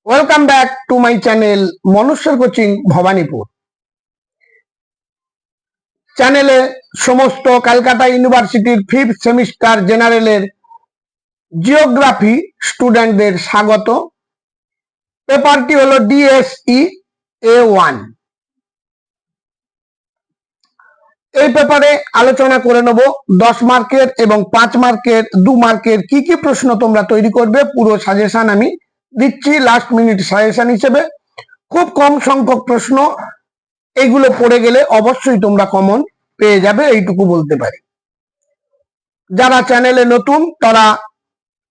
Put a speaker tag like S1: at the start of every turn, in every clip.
S1: Welcome back to my channel মনুষ্যর coaching Bhowanipore. চ্যানেলে সমস্ত কলকাতা ইউনিভার্সিটির 5th সেমিস্টার জেনারেলের জিওগ্রাফি স্টুডেন্টদের স্বাগত। পেপারটি হলো ডিএসই A1। এই পেপারে আলোচনা করে নেব 10 মার্কের এবং 5 মার্কের 2 মার্কের কি কি প্রশ্ন তোমরা তৈরি করবে। পুরো সাজেশন আমি দিচ্ছি লাস্ট মিনিট সাজেশন হিসেবে। খুব কম সংখ্যক প্রশ্ন, এগুলো পড়ে গেলে অবশ্যই তোমরা কমন পেয়ে যাবে, এইটুকু বলতে পারি। যারা চ্যানেলে নতুন তারা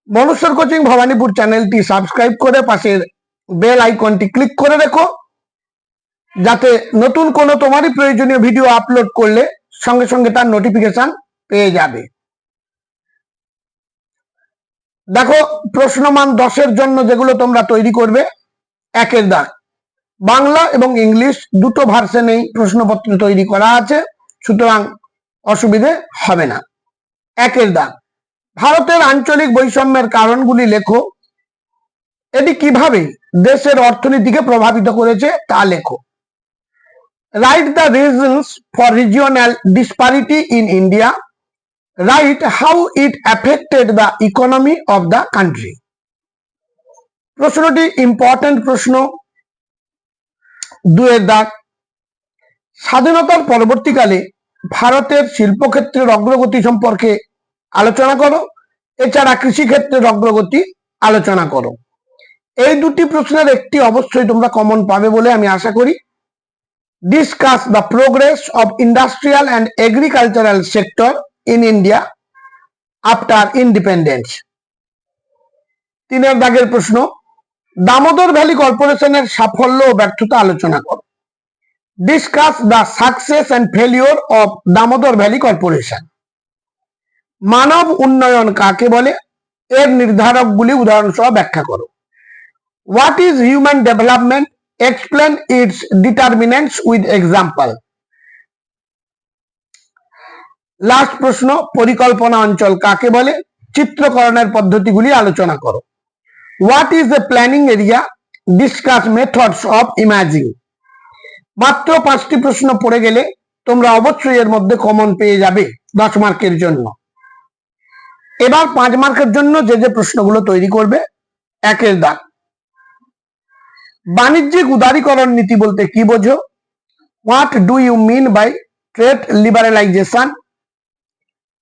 S1: মনুষ্যর কোচিং ভবানীপুর চ্যানেলটি সাবস্ক্রাইব করে পাশের বেল আইকনটি ক্লিক করে রেখো, যাতে নতুন কোনো তোমারই প্রয়োজনীয় ভিডিও আপলোড করলে সঙ্গে সঙ্গে তার নোটিফিকেশন পেয়ে যাবে। দেখো, প্রশ্নমান 10-এর জন্য যেগুলো তোমরা তৈরি করবে, 1-এর দাগ বাংলা এবং ইংলিশ দুটো ভার্সনেই প্রশ্নপত্র তৈরি করা আছে, সুতরাং অসুবিধে হবে না। 1-এর দাগ ভারতের আঞ্চলিক বৈষম্যের কারণগুলি লেখো। এটি কিভাবে দেশের অর্থনীতিকে প্রভাবিত করেছে তা লেখো। Write the reasons for regional ডিসপারিটি in India. Right how it affected the economy of the country. প্রশ্নটি ইম্পর্টেন্ট প্রশ্ন। 2-এর দাগ স্বাধীনতার পরবর্তীকালে ভারতের শিল্পক্ষেত্রের অগ্রগতি সম্পর্কে আলোচনা করো। এছাড়া কৃষিক্ষেত্রের অগ্রগতি আলোচনা করো। এই দুটি প্রশ্নের একটি অবশ্যই তোমরা কমন পাবে বলে আমি আশা করি। Discuss the progress of industrial and agricultural sector in India after independence. 3-এর দাগের প্রশ্ন দামোদর ভ্যালি কর্পোরেশনের সাফল্য ও ব্যর্থতা আলোচনা করো। Discuss the success and failure of Damodar Valley Corporation. মানব উন্নয়ন কাকে বলে, এর নির্ধারকগুলি উদাহরণ সহ ব্যাখ্যা করো। What is human development, explain its determinants with example. Last প্রশ্ন পরিকল্পনা অঞ্চল কাকে বলে, চিত্রকরণের পদ্ধতিগুলি আলোচনা করো। What is a planning area, discuss methods of imaging. মাত্র 5টি প্রশ্ন পড়ে গেলে তোমরা অবশ্যই এর মধ্যে কমন পেয়ে যাবে 10 মার্কের জন্য। এবার 5 মার্কের জন্য যে যে প্রশ্নগুলো তৈরি করবে। 1-এর দাগ বাণিজ্যিক উদারীকরণ নীতি বলতে কি বোঝো। What do you mean by trade liberalisation.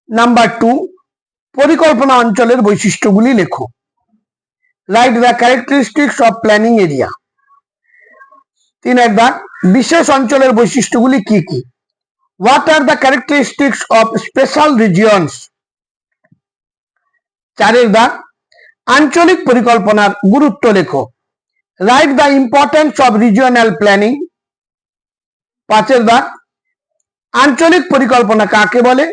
S1: Number 2, পরিকল্পনা অঞ্চলের বৈশিষ্ট্যগুলি লেখো। Write the characteristics of planning area. 3-এর দাগ বিশেষ অঞ্চলের বৈশিষ্ট্যগুলি কি কি। What are the characteristics of special regions. 4-এর দাগ আঞ্চলিক পরিকল্পনার গুরুত্ব লেখো। Write the importance of regional planning. 5-এর দাগ আঞ্চলিক পরিকল্পনা কাকে বলে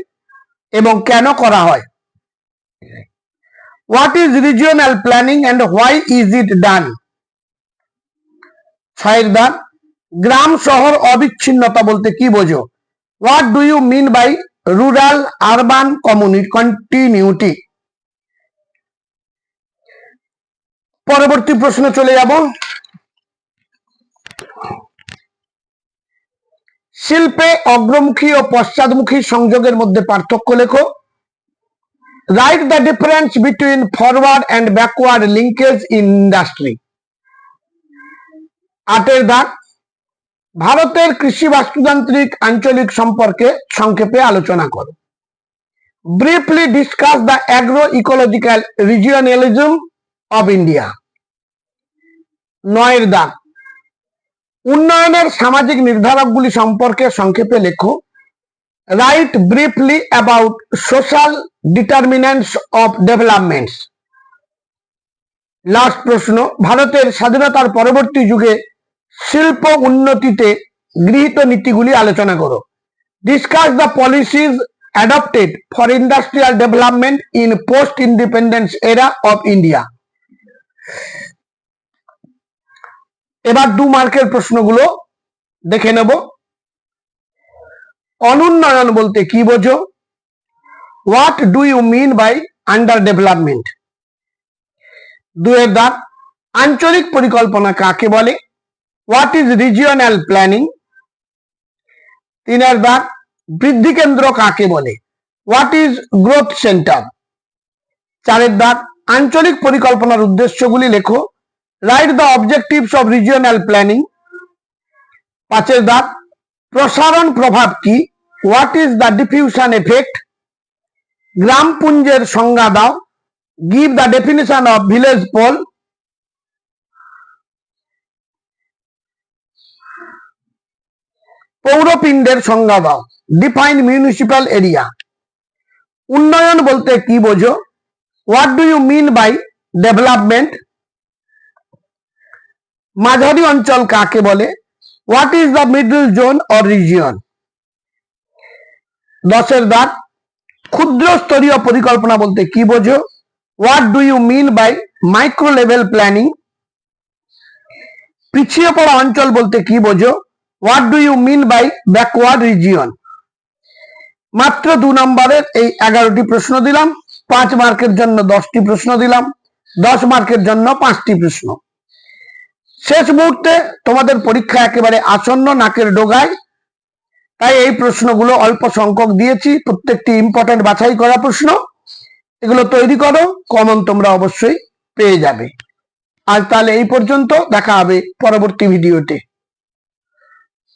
S1: এবং কেন করা হয়। What is regional planning and why is it done. 6-এর দাগ গ্রাম শহর অবিচ্ছিন্নতা বলতে কি বোঝো। What do you mean by rural urban continuity. পরবর্তী প্রশ্ন চলে যাব। শিল্পে অগ্রমুখী ও পশ্চাদমুখী সংযোগের মধ্যে পার্থক্য লেখো। Write the difference between forward and backward linkage in industry. 8-এর দাগ ভারতের কৃষি বাস্তুতান্ত্রিক আঞ্চলিক সম্পর্কে সংক্ষেপে আলোচনা করো। Briefly discuss the agro ecological regionalism of India. 9-এর দাগ উন্নয়নের সামাজিক নির্ধারকগুলি সম্পর্কে সংক্ষেপে লেখো। Write briefly about social determinants of developments. Last প্রশ্ন ভারতের স্বাধীনতার পরবর্তী যুগে শিল্প উন্নতিতে গৃহীত নীতিগুলি আলোচনা করো। Discuss the policies adopted for industrial development in post independence এরা অফ ইন্ডিয়া। এবার 2 মার্কের প্রশ্নগুলো দেখে নেব। অনুন্নয়ন বলতে কি বোঝো। What do you mean by under development. 2-এর দাগ আঞ্চলিক পরিকল্পনা কাকে বলে? What is regional planning? 3 দাগ, বৃদ্ধি কেন্দ্র কাকে বলে? What is growth centre? 4 দাগ, আঞ্চলিক পরিকল্পনার উদ্দেশ্যগুলি লেখো। Write the objectives of regional planning. 5 দাগ, প্রসারণ প্রভাব কি? What is the diffusion effect? গ্রামপুঞ্জের সংজ্ঞা দাও। Give the definition of village pole. পৌরপিণ্ডের সংজ্ঞা দাও। Define municipal area. উন্নয়ন বলতে কি বোঝো? What do you mean by development? মাঝারি অঞ্চল কাকে বলে? What is the middle zone or region? 10 দাগ, ক্ষুদ্র স্তরীয় পরিকল্পনা বলতে কি বোঝো? What do you mean by micro level planning? পিছিয়ে পড়া অঞ্চল বলতে কি বোঝো? What do you mean by backward region? মাত্র 2 নম্বরের এই 11টি প্রশ্ন দিলাম। 5 মার্কের জন্য 10টি প্রশ্ন দিলাম। 10 মার্কের জন্য 5টি প্রশ্ন। শেষ মুহূর্তে তোমাদের পরীক্ষা একেবারে আসন্ন, নাকের ডোগায়, তাই এই প্রশ্নগুলো অল্প সংখ্যক দিয়েছি। প্রত্যেকটি ইম্পর্টেন্ট বাছাই করা প্রশ্ন। এগুলো তৈরি করো, কমন তোমরা অবশ্যই পেয়ে যাবে। আজ তাহলে এই পর্যন্ত, দেখা হবে পরবর্তী ভিডিওতে।